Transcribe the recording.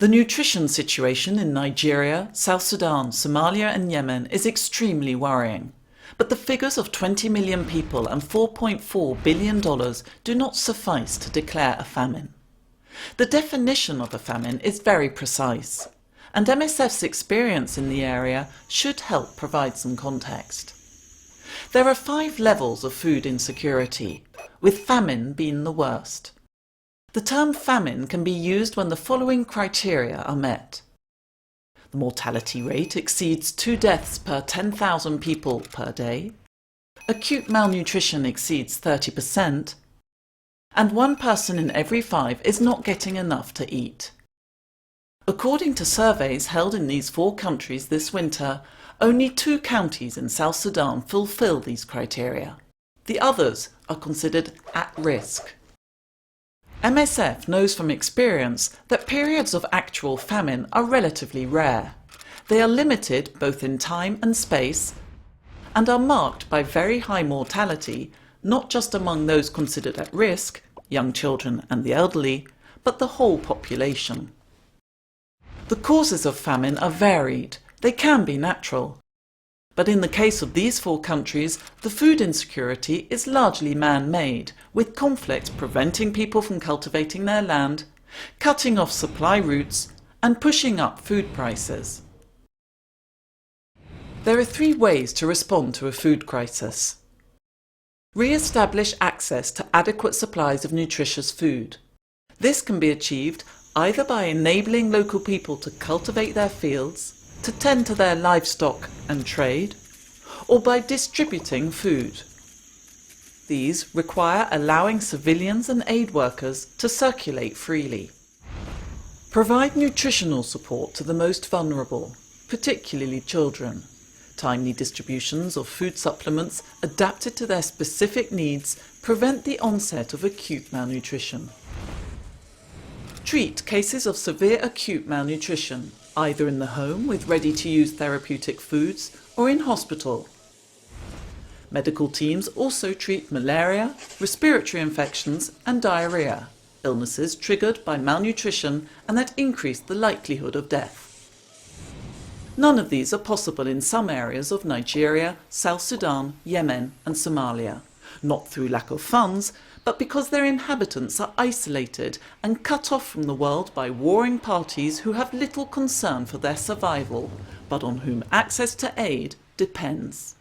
The nutrition situation in Nigeria, South Sudan, Somalia and Yemen is extremely worrying. But the figures of 20 million people and $4.4 billion do not suffice to declare a famine. The definition of a famine is very precise, and MSF's experience in the area should help provide some context. There are 5 levels of food insecurity, with famine being the worst. The term famine can be used when the following criteria are met. The mortality rate exceeds 2 deaths per 10,000 people per day, acute malnutrition exceeds 30%, and 1 person in every 5 is not getting enough to eat. According to surveys held in these 4 countries this winter, only 2 counties in South Sudan fulfill these criteria. The others are considered at risk. MSF knows from experience that periods of actual famine are relatively rare. They are limited both in time and space, and are marked by very high mortality, not just among those considered at risk, young children and the elderly, but the whole population. The causes of famine are varied. They can be natural. But in the case of these 4 countries, the food insecurity is largely man-made, with conflict preventing people from cultivating their land, cutting off supply routes, and pushing up food prices. There are 3 ways to respond to a food crisis. Re-establish access to adequate supplies of nutritious food. This can be achieved either by enabling local people to cultivate their fields, to tend to their livestock and trade, or by distributing food. These require allowing civilians and aid workers to circulate freely. Provide nutritional support to the most vulnerable, particularly children. Timely distributions of food supplements adapted to their specific needs prevent the onset of acute malnutrition. Treat cases of severe acute malnutrition, either in the home with ready-to-use therapeutic foods or in hospital. Medical teams also treat malaria, respiratory infections and diarrhea, illnesses triggered by malnutrition and that increase the likelihood of death. None of these are possible in some areas of Nigeria, South Sudan, Yemen and Somalia, not through lack of funds, but because their inhabitants are isolated and cut off from the world by warring parties who have little concern for their survival, but on whom access to aid depends.